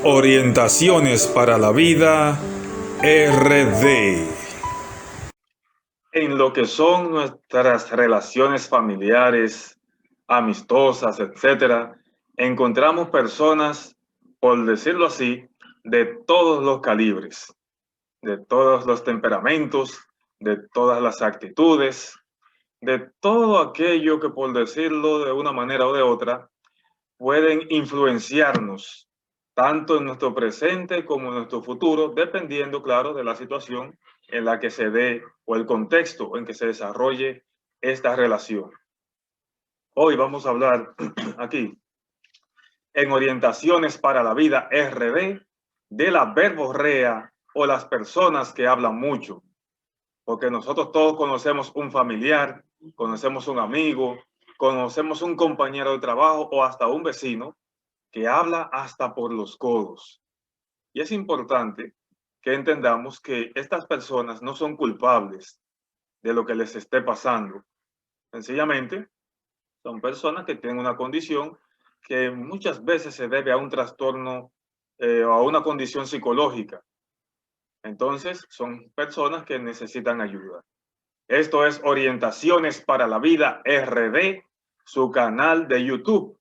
Orientaciones para la vida RD. En lo que son nuestras relaciones familiares, amistosas, etcétera, encontramos personas, por decirlo así, de todos los calibres, de todos los temperamentos, de todas las actitudes, de todo aquello que, por decirlo de una manera o de otra, pueden influenciarnos tanto en nuestro presente como en nuestro futuro, dependiendo, claro, de la situación en la que se dé o el contexto en que se desarrolle esta relación. Hoy vamos a hablar aquí en Orientaciones para la Vida RD de la verborrea o las personas que hablan mucho, porque nosotros todos conocemos un familiar, conocemos un amigo, conocemos un compañero de trabajo o hasta un vecino que habla hasta por los codos. Y es importante que entendamos que estas personas no son culpables de lo que les esté pasando. Sencillamente, son personas que tienen una condición que muchas veces se debe a un trastorno o a una condición psicológica. Entonces, son personas que necesitan ayuda. Esto es Orientaciones para la Vida RD, su canal de YouTube.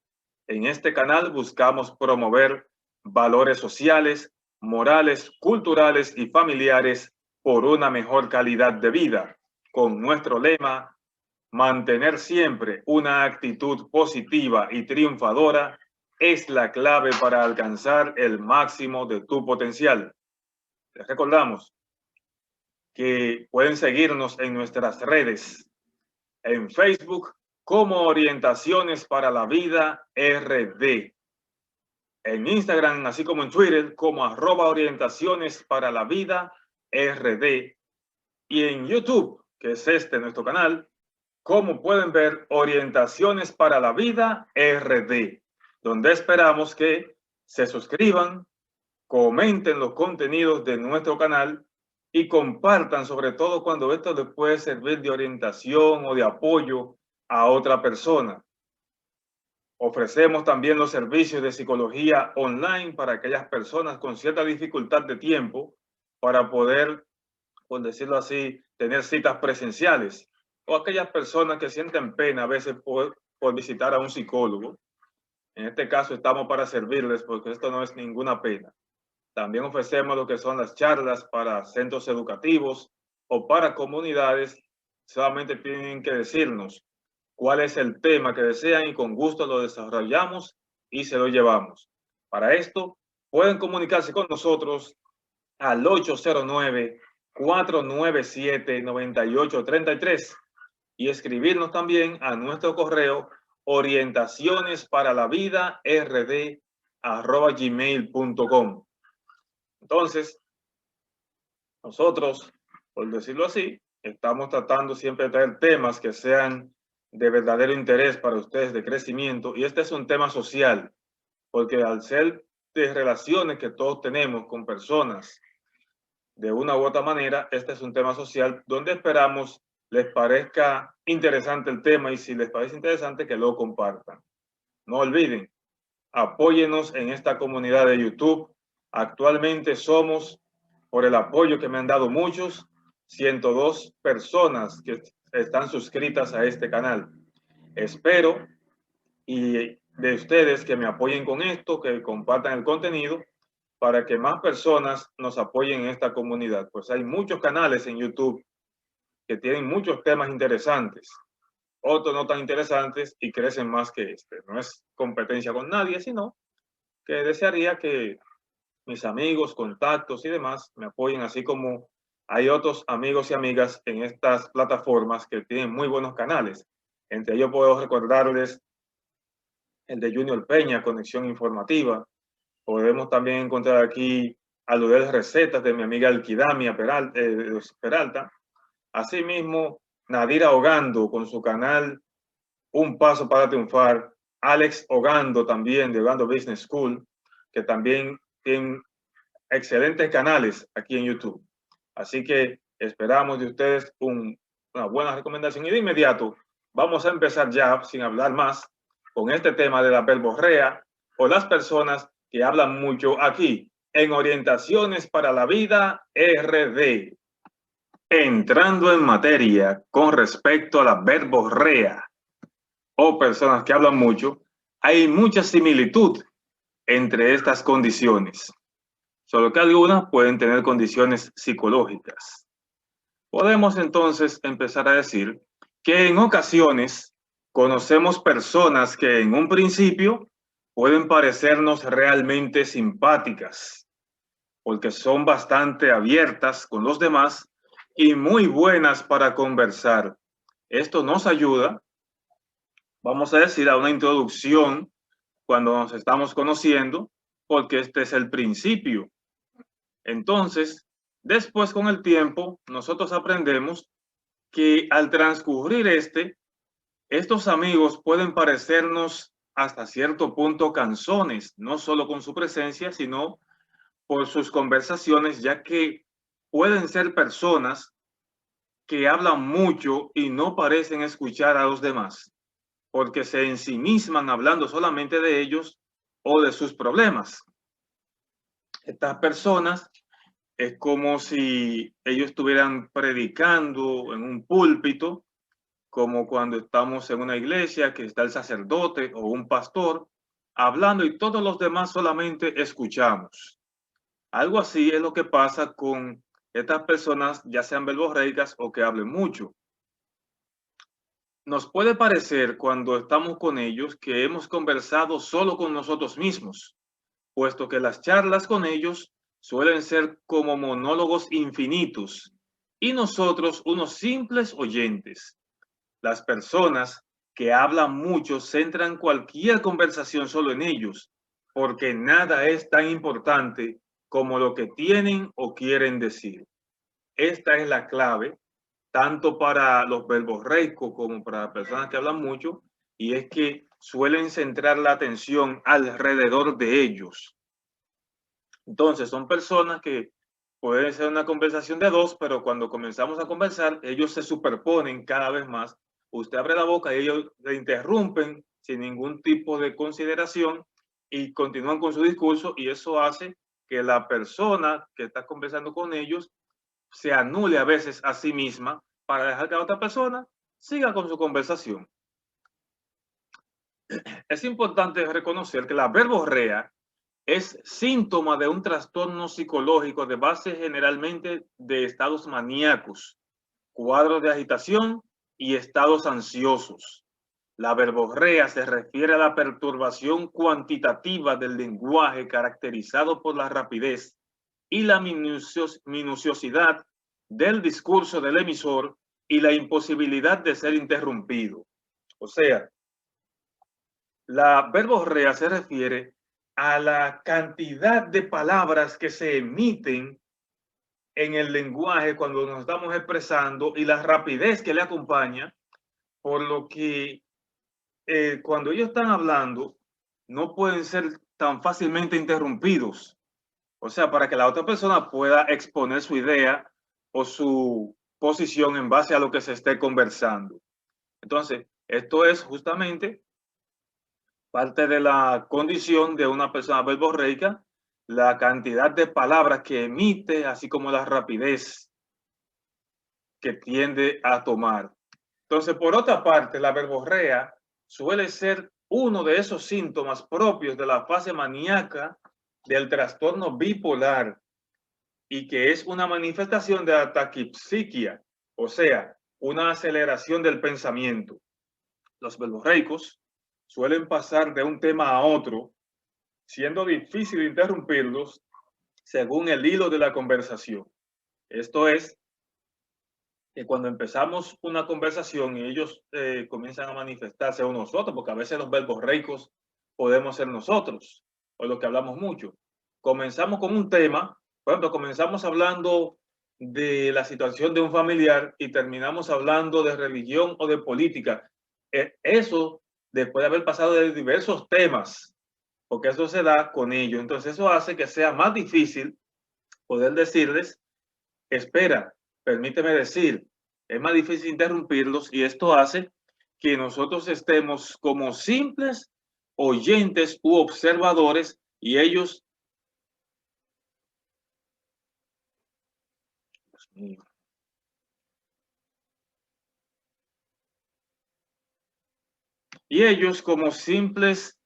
En este canal buscamos promover valores sociales, morales, culturales y familiares por una mejor calidad de vida, con nuestro lema, mantener siempre una actitud positiva y triunfadora es la clave para alcanzar el máximo de tu potencial. Les recordamos que pueden seguirnos en nuestras redes, en Facebook como Orientaciones para la Vida RD, en Instagram, así como en Twitter, como @Orientaciones para la Vida RD, y en YouTube, que es nuestro canal, como pueden ver, Orientaciones para la Vida RD, donde esperamos que se suscriban, comenten los contenidos de nuestro canal y compartan, sobre todo cuando esto les puede servir de orientación o de apoyo a otra persona. Ofrecemos también los servicios de psicología online para aquellas personas con cierta dificultad de tiempo para poder, por decirlo así, tener citas presenciales, o aquellas personas que sienten pena a veces por visitar a un psicólogo. En este caso estamos para servirles porque esto no es ninguna pena. También ofrecemos lo que son las charlas para centros educativos o para comunidades. Solamente tienen que decirnos cuál es el tema que desean y con gusto lo desarrollamos y se lo llevamos. Para esto, pueden comunicarse con nosotros al 809-497-9833 y escribirnos también a nuestro correo orientacionesparalavida@gmail.com. Entonces, nosotros, por decirlo así, estamos tratando siempre de traer temas que sean de verdadero interés para ustedes, de crecimiento, y este es un tema social, porque al ser de relaciones que todos tenemos con personas, de una u otra manera, este es un tema social donde esperamos les parezca interesante el tema y si les parece interesante que lo compartan. No olviden, apóyenos en esta comunidad de YouTube. Actualmente somos, por el apoyo que me han dado muchos, 102 personas que están suscritas a este canal. Espero y de ustedes que me apoyen con esto, que compartan el contenido para que más personas nos apoyen en esta comunidad. Pues hay muchos canales en YouTube que tienen muchos temas interesantes, otros no tan interesantes y crecen más que este. No es competencia con nadie, sino que desearía que mis amigos, contactos y demás me apoyen, así como hay otros amigos y amigas en estas plataformas que tienen muy buenos canales. Entre ellos puedo recordarles el de Junior Peña, Conexión Informativa. Podemos también encontrar aquí aludes recetas de mi amiga Alquidamia Peralta. Asimismo, Nadira Ogando con su canal Un Paso para Triunfar. Alex Ogando también de Ogando Business School, que también tiene excelentes canales aquí en YouTube. Así que esperamos de ustedes una buena recomendación. Y de inmediato vamos a empezar ya, sin hablar más, con este tema de la verborrea o las personas que hablan mucho aquí en Orientaciones para la Vida RD. Entrando en materia con respecto a la verborrea o personas que hablan mucho, hay mucha similitud entre estas condiciones, solo que algunas pueden tener condiciones psicológicas. Podemos entonces empezar a decir que en ocasiones conocemos personas que en un principio pueden parecernos realmente simpáticas, porque son bastante abiertas con los demás y muy buenas para conversar. Esto nos ayuda, vamos a decir, a una introducción cuando nos estamos conociendo, porque este es el principio. Entonces, después con el tiempo, nosotros aprendemos que al transcurrir estos amigos pueden parecernos hasta cierto punto cansones, no solo con su presencia, sino por sus conversaciones, ya que pueden ser personas que hablan mucho y no parecen escuchar a los demás, porque se ensimisman hablando solamente de ellos o de sus problemas. Estas personas es como si ellos estuvieran predicando en un púlpito, como cuando estamos en una iglesia que está el sacerdote o un pastor hablando y todos los demás solamente escuchamos. Algo así es lo que pasa con estas personas, ya sean verborreicas o que hablen mucho. Nos puede parecer cuando estamos con ellos que hemos conversado solo con nosotros mismos, puesto que las charlas con ellos suelen ser como monólogos infinitos y nosotros unos simples oyentes. Las personas que hablan mucho centran cualquier conversación solo en ellos, porque nada es tan importante como lo que tienen o quieren decir. Esta es la clave, tanto para los verborreicos como para personas que hablan mucho, y es que suelen centrar la atención alrededor de ellos. Entonces, son personas que pueden ser una conversación de dos, pero cuando comenzamos a conversar, ellos se superponen cada vez más. Usted abre la boca y ellos le interrumpen sin ningún tipo de consideración y continúan con su discurso, y eso hace que la persona que está conversando con ellos se anule a veces a sí misma para dejar que la otra persona siga con su conversación. Es importante reconocer que la verborrea es síntoma de un trastorno psicológico de base generalmente de estados maníacos, cuadros de agitación y estados ansiosos. La verborrea se refiere a la perturbación cuantitativa del lenguaje caracterizado por la rapidez y la minuciosidad del discurso del emisor y la imposibilidad de ser interrumpido. O sea, la verborrea se refiere a la cantidad de palabras que se emiten en el lenguaje cuando nos estamos expresando y la rapidez que le acompaña, por lo que cuando ellos están hablando no pueden ser tan fácilmente interrumpidos. O sea, para que la otra persona pueda exponer su idea o su posición en base a lo que se esté conversando. Entonces, esto es justamente parte de la condición de una persona verborreica, la cantidad de palabras que emite, así como la rapidez que tiende a tomar. Entonces, por otra parte, la verborrea suele ser uno de esos síntomas propios de la fase maníaca del trastorno bipolar y que es una manifestación de la taquipsiquia, o sea, una aceleración del pensamiento. Los verborreicos suelen pasar de un tema a otro, siendo difícil interrumpirlos según el hilo de la conversación. Esto es que cuando empezamos una conversación y ellos comienzan a manifestarse o nosotros, porque a veces los verborreicos podemos ser nosotros, o los que hablamos mucho. Comenzamos con un tema, por ejemplo, comenzamos hablando de la situación de un familiar y terminamos hablando de religión o de política. Eso, después de haber pasado de diversos temas, porque eso se da con ellos. Entonces eso hace que sea más difícil poder decirles, espera, permíteme decir, es más difícil interrumpirlos y esto hace que nosotros estemos como simples oyentes u observadores Y ellos, Dios mío, y ellos como simples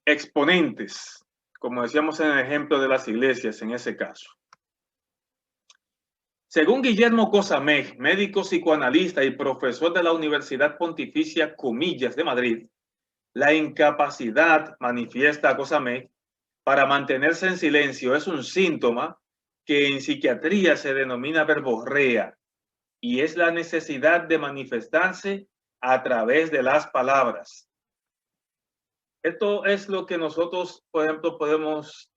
exponentes, como decíamos en el ejemplo de las iglesias en ese caso. Según Guillermo Cosamej, médico psicoanalista y profesor de la Universidad Pontificia Comillas de Madrid, la incapacidad, manifiesta Cosamej, para mantenerse en silencio es un síntoma que en psiquiatría se denomina verborrea y es la necesidad de manifestarse a través de las palabras. Esto es lo que nosotros, por ejemplo, podemos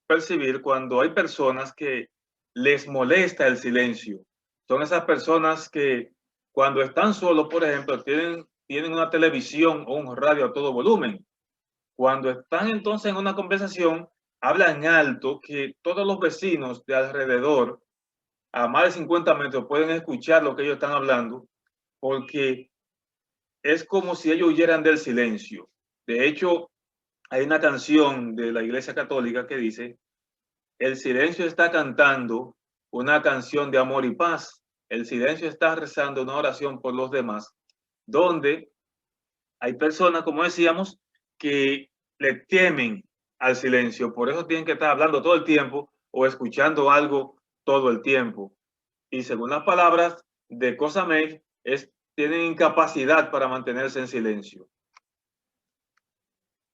percibir cuando hay personas que les molesta el silencio. Son esas personas que cuando están solos, por ejemplo, tienen una televisión o un radio a todo volumen. Cuando están entonces en una conversación, hablan alto que todos los vecinos de alrededor, a más de 50 metros, pueden escuchar lo que ellos están hablando, porque es como si ellos huyeran del silencio. De hecho, hay una canción de la Iglesia Católica que dice, el silencio está cantando una canción de amor y paz. El silencio está rezando una oración por los demás, donde hay personas, como decíamos, que le temen al silencio. Por eso tienen que estar hablando todo el tiempo o escuchando algo todo el tiempo. Y según las palabras de Cosamej, tienen incapacidad para mantenerse en silencio.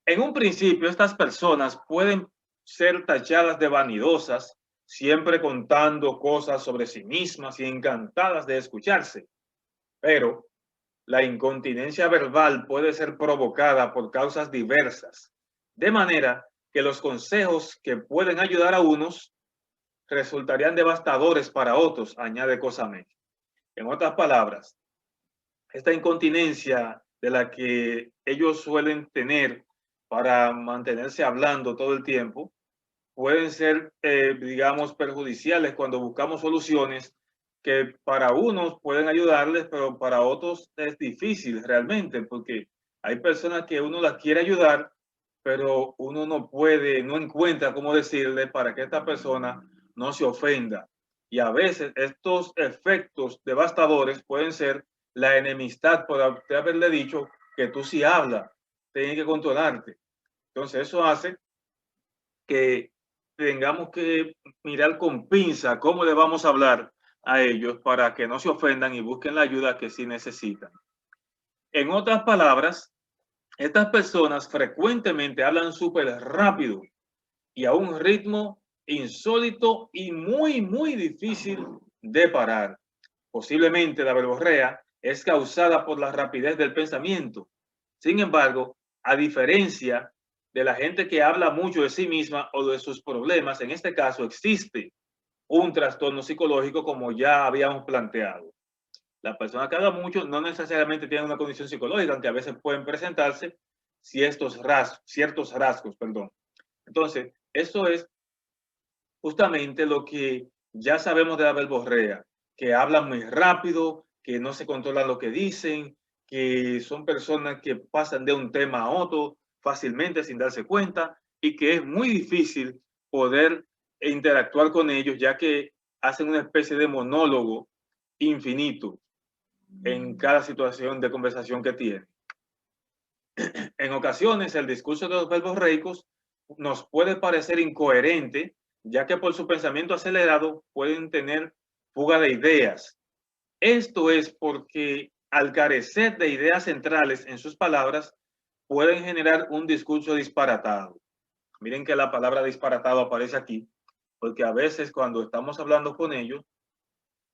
En un principio, estas personas pueden ser tachadas de vanidosas, siempre contando cosas sobre sí mismas y encantadas de escucharse. Pero la incontinencia verbal puede ser provocada por causas diversas, de manera que los consejos que pueden ayudar a unos resultarían devastadores para otros, añade Cosamej. En otras palabras, esta incontinencia de la que ellos suelen tener para mantenerse hablando todo el tiempo, pueden ser, digamos, perjudiciales cuando buscamos soluciones que para unos pueden ayudarles, pero para otros es difícil realmente, porque hay personas que uno las quiere ayudar, pero uno no puede, no encuentra cómo decirle para que esta persona no se ofenda. Y a veces estos efectos devastadores pueden ser la enemistad por haberle dicho que tú sí hablas, tienes que controlarte. Entonces eso hace que tengamos que mirar con pinza cómo le vamos a hablar a ellos para que no se ofendan y busquen la ayuda que sí necesitan. En otras palabras, estas personas frecuentemente hablan súper rápido y a un ritmo insólito y muy difícil de parar. Posiblemente la verborrea es causada por la rapidez del pensamiento. Sin embargo, a diferencia de la gente que habla mucho de sí misma o de sus problemas, en este caso existe un trastorno psicológico como ya habíamos planteado. La persona que habla mucho no necesariamente tiene una condición psicológica, aunque a veces pueden presentarse ciertos rasgos. Entonces, eso es justamente lo que ya sabemos de la verborrea, que hablan muy rápido, que no se controlan lo que dicen, que son personas que pasan de un tema a otro fácilmente sin darse cuenta y que es muy difícil poder interactuar con ellos ya que hacen una especie de monólogo infinito en cada situación de conversación que tienen. En ocasiones el discurso de los verborreicos nos puede parecer incoherente, ya que por su pensamiento acelerado pueden tener fuga de ideas. Esto es porque al carecer de ideas centrales en sus palabras, pueden generar un discurso disparatado. Miren que la palabra disparatado aparece aquí, porque a veces cuando estamos hablando con ellos,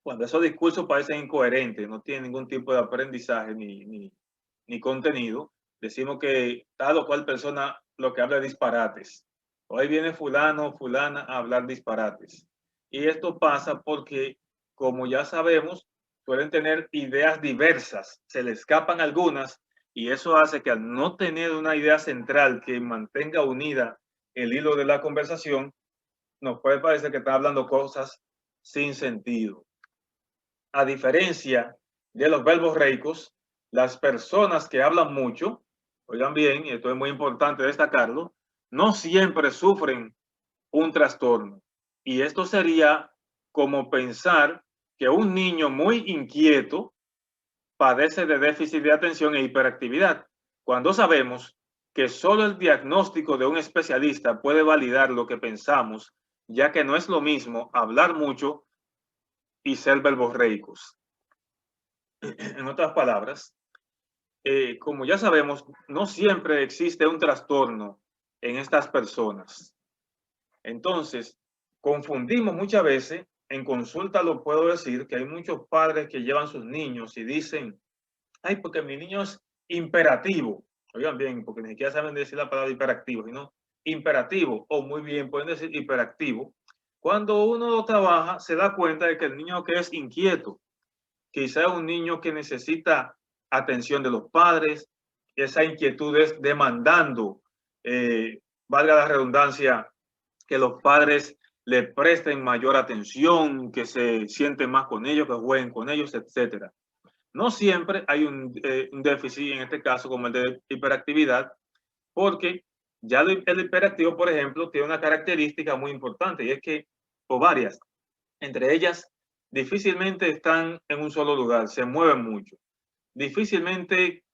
cuando esos discursos parecen incoherentes, no tienen ningún tipo de aprendizaje ni contenido, decimos que tal o cual persona lo que habla es disparates. Hoy viene fulano o fulana a hablar disparates. Y esto pasa porque, como ya sabemos, suelen tener ideas diversas, se le escapan algunas y eso hace que al no tener una idea central que mantenga unida el hilo de la conversación, nos puede parecer que está hablando cosas sin sentido. A diferencia de los verborreicos, las personas que hablan mucho, oigan bien, y esto es muy importante destacarlo, no siempre sufren un trastorno. Y esto sería como pensar que un niño muy inquieto padece de déficit de atención e hiperactividad, cuando sabemos que solo el diagnóstico de un especialista puede validar lo que pensamos, ya que no es lo mismo hablar mucho y ser verborreicos. En otras palabras, como ya sabemos, no siempre existe un trastorno en estas personas. Entonces, confundimos muchas veces, en consulta lo puedo decir, que hay muchos padres que llevan sus niños y dicen, ay, porque mi niño es imperativo. Oigan bien, porque ni siquiera saben decir la palabra hiperactivo, sino imperativo, o muy bien pueden decir hiperactivo. Cuando uno lo trabaja, se da cuenta de que el niño que es inquieto, quizá es un niño que necesita atención de los padres, esa inquietud es demandando, valga la redundancia, que los padres le presten mayor atención, que se sienten más con ellos, que jueguen con ellos, etcétera. No siempre hay un déficit, en este caso, como el de hiperactividad, porque ya el hiperactivo, por ejemplo, tiene una característica muy importante y es que, o varias, entre ellas, difícilmente están en un solo lugar, se mueven mucho, difícilmente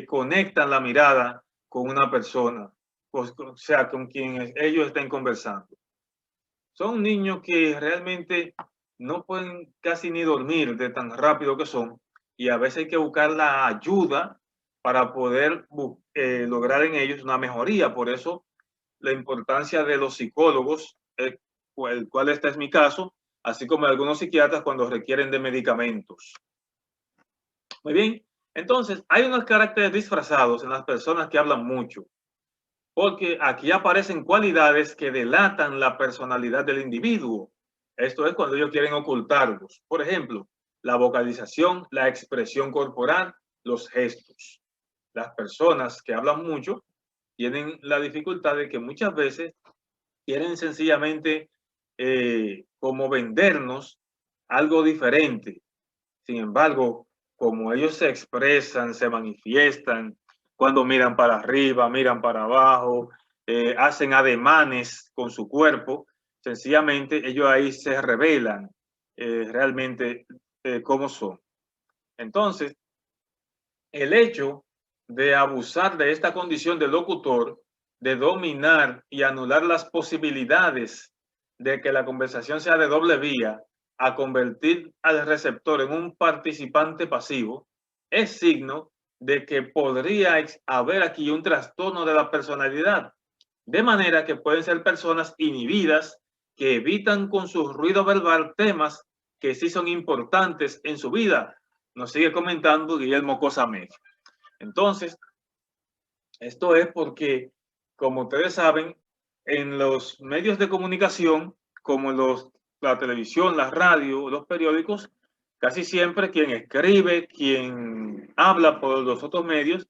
conectan la mirada con una persona, o sea, con quien ellos estén conversando. Son niños que realmente no pueden casi ni dormir de tan rápido que son y a veces hay que buscar la ayuda para poder lograr en ellos una mejoría. Por eso la importancia de los psicólogos, el cual este es mi caso, así como de algunos psiquiatras cuando requieren de medicamentos. Muy bien, entonces hay unos caracteres disfrazados en las personas que hablan mucho, porque aquí aparecen cualidades que delatan la personalidad del individuo. Esto es cuando ellos quieren ocultarlos. Por ejemplo, la vocalización, la expresión corporal, los gestos. Las personas que hablan mucho tienen la dificultad de que muchas veces quieren sencillamente como vendernos algo diferente. Sin embargo, como ellos se expresan, se manifiestan, cuando miran para arriba, miran para abajo, hacen ademanes con su cuerpo, sencillamente ellos ahí se revelan realmente cómo son. Entonces, el hecho de abusar de esta condición de locutor, de dominar y anular las posibilidades de que la conversación sea de doble vía, a convertir al receptor en un participante pasivo, es signo de que podría haber aquí un trastorno de la personalidad, de manera que pueden ser personas inhibidas que evitan con su ruido verbal temas que sí son importantes en su vida. Nos sigue comentando Guillermo Cosamé. Entonces, esto es porque, como ustedes saben, en los medios de comunicación, como la televisión, la radio, los periódicos, casi siempre quien escribe, quien habla por los otros medios,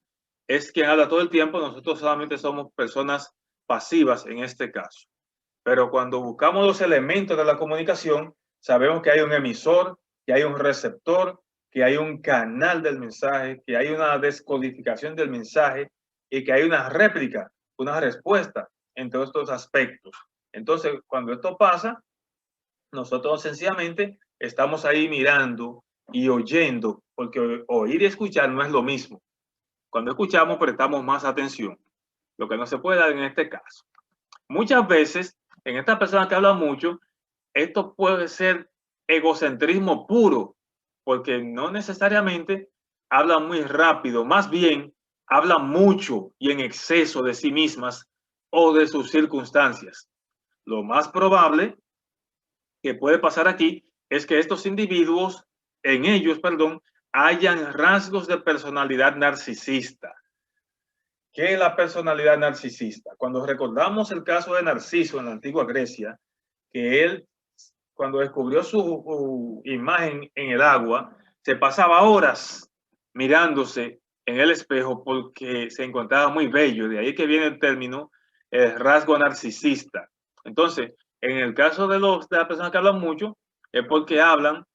es quien habla todo el tiempo. Nosotros solamente somos personas pasivas en este caso. Pero cuando buscamos los elementos de la comunicación, sabemos que hay un emisor, que hay un receptor, que hay un canal del mensaje, que hay una descodificación del mensaje y que hay una réplica, una respuesta en todos estos aspectos. Entonces, cuando esto pasa, nosotros sencillamente estamos ahí mirando y oyendo, porque oír y escuchar no es lo mismo. Cuando escuchamos, prestamos más atención, lo que no se puede dar en este caso. Muchas veces, en estas personas que hablan mucho, esto puede ser egocentrismo puro, porque no necesariamente hablan muy rápido, más bien hablan mucho y en exceso de sí mismas o de sus circunstancias. Lo más probable que puede pasar aquí es que estos individuos, en ellos, perdón, hayan rasgos de personalidad narcisista. ¿Qué es la personalidad narcisista? Cuando recordamos el caso de Narciso en la antigua Grecia, que él, cuando descubrió su imagen en el agua, se pasaba horas mirándose en el espejo porque se encontraba muy bello. De ahí que viene el término rasgo narcisista. Entonces, en el caso de las personas que hablan mucho, es porque hablan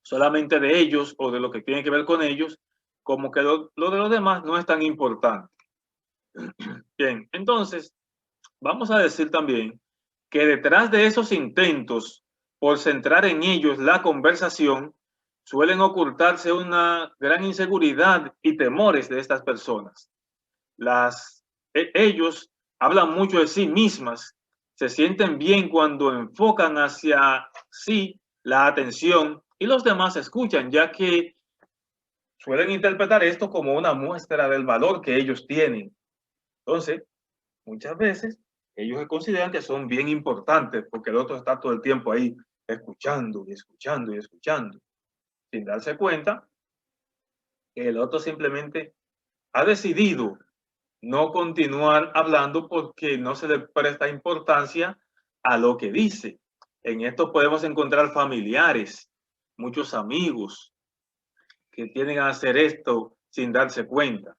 solamente de ellos o de lo que tiene que ver con ellos, como que lo de los demás no es tan importante. Bien, entonces, vamos a decir también que detrás de esos intentos por centrar en ellos la conversación, suelen ocultarse una gran inseguridad y temores de estas personas. Ellos hablan mucho de sí mismas, se sienten bien cuando enfocan hacia sí la atención y los demás escuchan, ya que suelen interpretar esto como una muestra del valor que ellos tienen. Entonces, muchas veces ellos consideran que son bien importantes porque el otro está todo el tiempo ahí escuchando y escuchando y escuchando, sin darse cuenta que el otro simplemente ha decidido no continuar hablando porque no se le presta importancia a lo que dice. En esto podemos encontrar familiares, muchos amigos que tienden a hacer esto sin darse cuenta.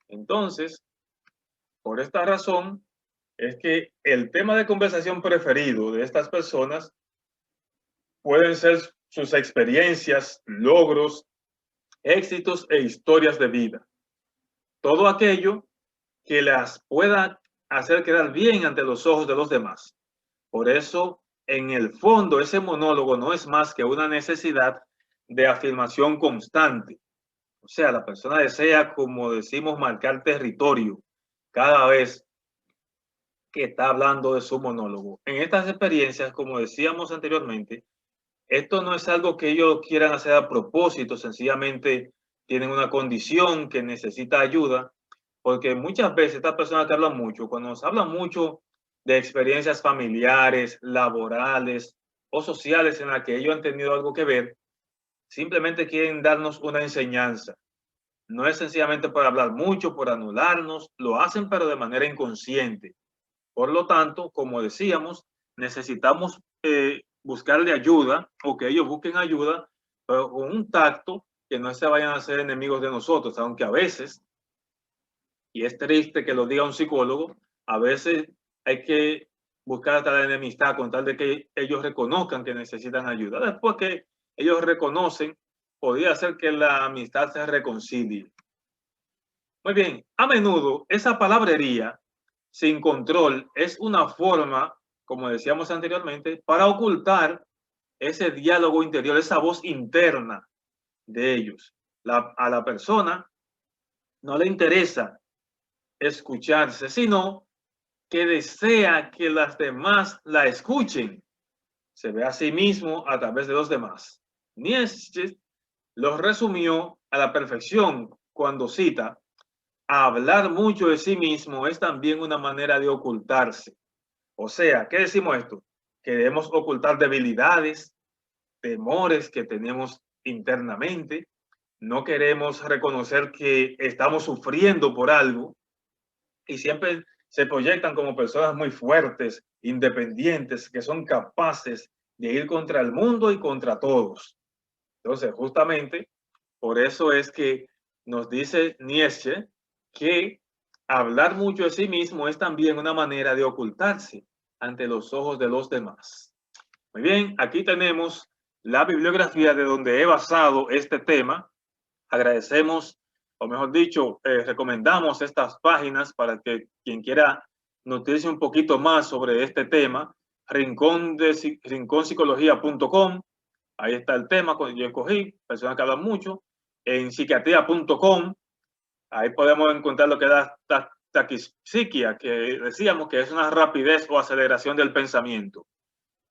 Entonces, por esta razón, es que el tema de conversación preferido de estas personas pueden ser sus experiencias, logros, éxitos e historias de vida. Todo aquello que las pueda hacer quedar bien ante los ojos de los demás. Por eso, en el fondo, ese monólogo no es más que una necesidad de afirmación constante. O sea, la persona desea, como decimos, marcar territorio cada vez que está hablando de su monólogo. En estas experiencias, como decíamos anteriormente, esto no es algo que ellos quieran hacer a propósito, sencillamente tienen una condición que necesita ayuda, porque muchas veces estas personas que hablan mucho, cuando nos hablan mucho de experiencias familiares, laborales o sociales en las que ellos han tenido algo que ver, simplemente quieren darnos una enseñanza. No es sencillamente por hablar mucho, por anularnos, lo hacen pero de manera inconsciente. Por lo tanto, como decíamos, necesitamos buscarle ayuda o que ellos busquen ayuda, pero con un tacto que no se vayan a hacer enemigos de nosotros, aunque a veces, y es triste que lo diga un psicólogo, a veces hay que buscar hasta la enemistad con tal de que ellos reconozcan que necesitan ayuda. Después que ellos reconocen, podría ser que la amistad se reconcilie. Muy bien, a menudo esa palabrería sin control es una forma, como decíamos anteriormente, para ocultar ese diálogo interior, esa voz interna de ellos. A la persona no le interesa escucharse, sino que desea que las demás la escuchen. Se ve a sí mismo a través de los demás. Nietzsche lo resumió a la perfección cuando cita: hablar mucho de sí mismo es también una manera de ocultarse. O sea, ¿qué decimos esto? Queremos ocultar debilidades, temores que tenemos internamente. No queremos reconocer que estamos sufriendo por algo y siempre se proyectan como personas muy fuertes, independientes, que son capaces de ir contra el mundo y contra todos. Entonces, justamente por eso es que nos dice Nietzsche que hablar mucho de sí mismo es también una manera de ocultarse ante los ojos de los demás. Muy bien, aquí tenemos la bibliografía de donde he basado este tema. Agradecemos, o mejor dicho, recomendamos estas páginas para que quien quiera nutrirse un poquito más sobre este tema. Rinconpsicología.com, ahí está el tema que yo escogí, personas que hablan mucho. En psiquiatría.com, ahí podemos encontrar lo que da taquipsiquia, que decíamos que es una rapidez o aceleración del pensamiento.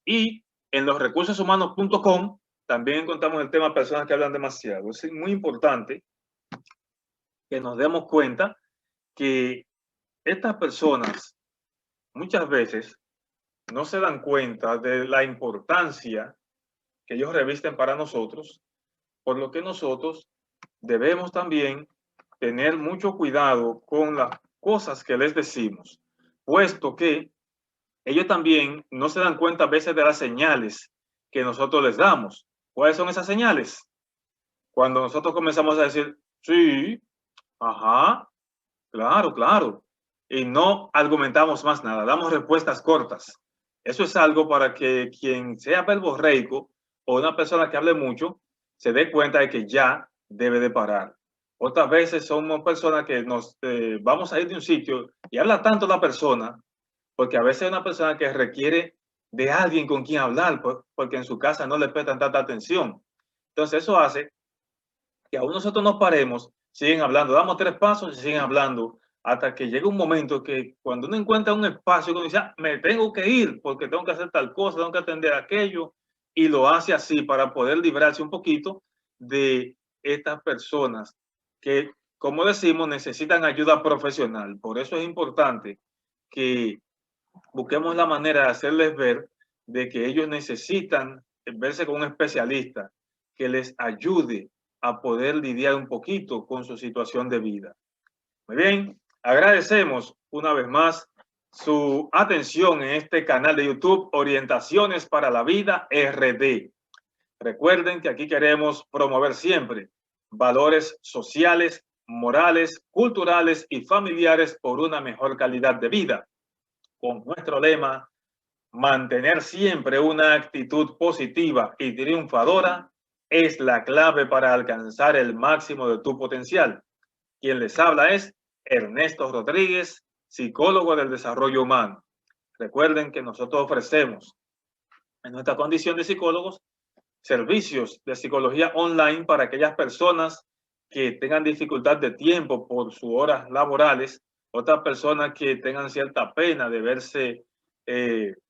Y en losrecursoshumanos.com también encontramos el tema personas que hablan demasiado. Es muy importante que nos demos cuenta que estas personas muchas veces no se dan cuenta de la importancia que ellos revisten para nosotros, por lo que nosotros debemos también tener mucho cuidado con las cosas que les decimos, puesto que ellos también no se dan cuenta a veces de las señales que nosotros les damos. ¿Cuáles son esas señales? Cuando nosotros comenzamos a decir, sí, ajá, claro, claro, y no argumentamos más nada, damos respuestas cortas. Eso es algo para que quien sea verborreico o una persona que hable mucho se dé cuenta de que ya debe de parar. Otras veces somos personas que nos vamos a ir de un sitio y habla tanto la persona porque a veces es una persona que requiere de alguien con quien hablar, porque en su casa no le prestan tanta atención. Entonces eso hace que aún nosotros nos paremos, siguen hablando, damos 3 pasos y siguen hablando, hasta que llega un momento que cuando uno encuentra un espacio, uno dice, me tengo que ir porque tengo que hacer tal cosa, tengo que atender aquello, y lo hace así para poder librarse un poquito de estas personas que, como decimos, necesitan ayuda profesional. Por eso es importante que busquemos la manera de hacerles ver de que ellos necesitan verse con un especialista que les ayude a poder lidiar un poquito con su situación de vida. Muy bien, agradecemos una vez más su atención en este canal de YouTube Orientaciones para la Vida RD. Recuerden que aquí queremos promover siempre valores sociales, morales, culturales y familiares por una mejor calidad de vida. Con nuestro lema, mantener siempre una actitud positiva y triunfadora es la clave para alcanzar el máximo de tu potencial. Quien les habla es Ernesto Rodríguez, psicólogo del desarrollo humano. Recuerden que nosotros ofrecemos en nuestra condición de psicólogos servicios de psicología online para aquellas personas que tengan dificultad de tiempo por sus horas laborales, otras personas que tengan cierta pena de verse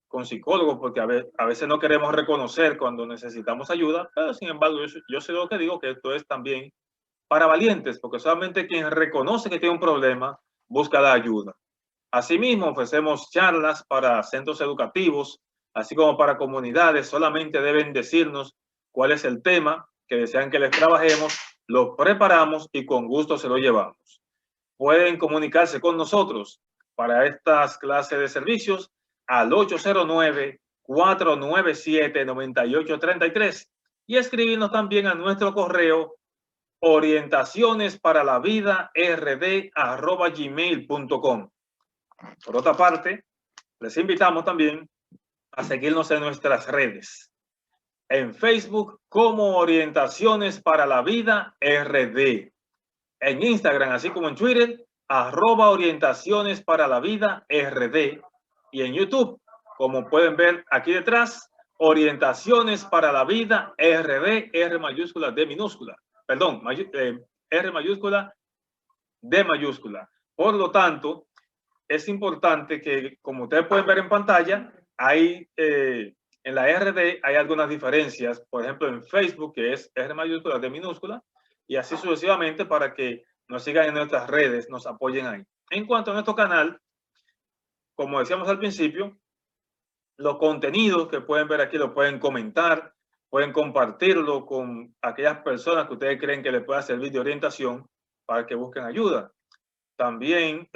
con psicólogos, porque a veces no queremos reconocer cuando necesitamos ayuda, pero sin embargo yo sé lo que digo, que esto es también para valientes, porque solamente quien reconoce que tiene un problema busca la ayuda. Asimismo, ofrecemos charlas para centros educativos, así como para comunidades. Solamente deben decirnos cuál es el tema que desean que les trabajemos, lo preparamos y con gusto se lo llevamos. Pueden comunicarse con nosotros para estas clases de servicios al 809-497-9833 y escribirnos también a nuestro correo orientacionesparalavida@gmail.com. Por otra parte, les invitamos también a seguirnos en nuestras redes. En Facebook como Orientaciones para la Vida RD. En Instagram, así como en Twitter, @Orientaciones para la Vida RD. Y en YouTube, como pueden ver aquí detrás, Orientaciones para la Vida RD, R mayúscula, D minúscula. Perdón, R mayúscula, D mayúscula. Por lo tanto, es importante que, como ustedes pueden ver en pantalla, hay en la RD hay algunas diferencias. Por ejemplo, en Facebook, que es R mayúscula, D minúscula, y así sucesivamente para que nos sigan en nuestras redes, nos apoyen ahí. En cuanto a nuestro canal, como decíamos al principio, los contenidos que pueden ver aquí lo pueden comentar, pueden compartirlo con aquellas personas que ustedes creen que les pueda servir de orientación para que busquen ayuda. También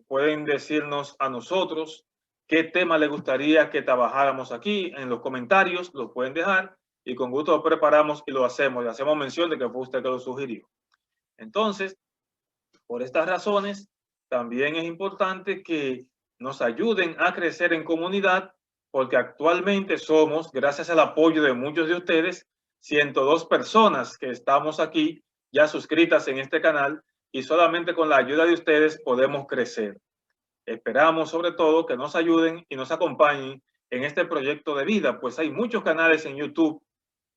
pueden decirnos a nosotros qué tema les gustaría que trabajáramos aquí en los comentarios, lo pueden dejar y con gusto lo preparamos y lo hacemos. Y hacemos mención de que fue usted que lo sugirió. Entonces, por estas razones, también es importante que nos ayuden a crecer en comunidad, porque actualmente somos, gracias al apoyo de muchos de ustedes, 102 personas que estamos aquí ya suscritas en este canal, y solamente con la ayuda de ustedes podemos crecer. Esperamos sobre todo que nos ayuden y nos acompañen en este proyecto de vida, pues hay muchos canales en YouTube,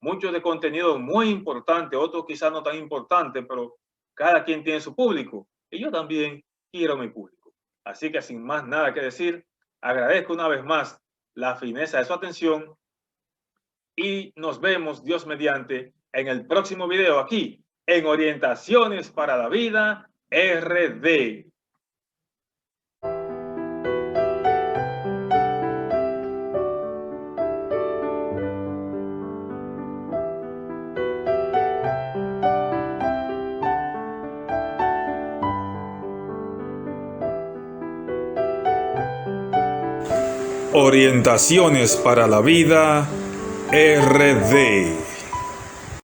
muchos de contenido muy importante, otros quizás no tan importante, pero cada quien tiene su público y yo también quiero mi público. Así que sin más nada que decir, agradezco una vez más la fineza de su atención y nos vemos, Dios mediante, en el próximo video aquí en Orientaciones para la Vida RD. Orientaciones para la Vida RD.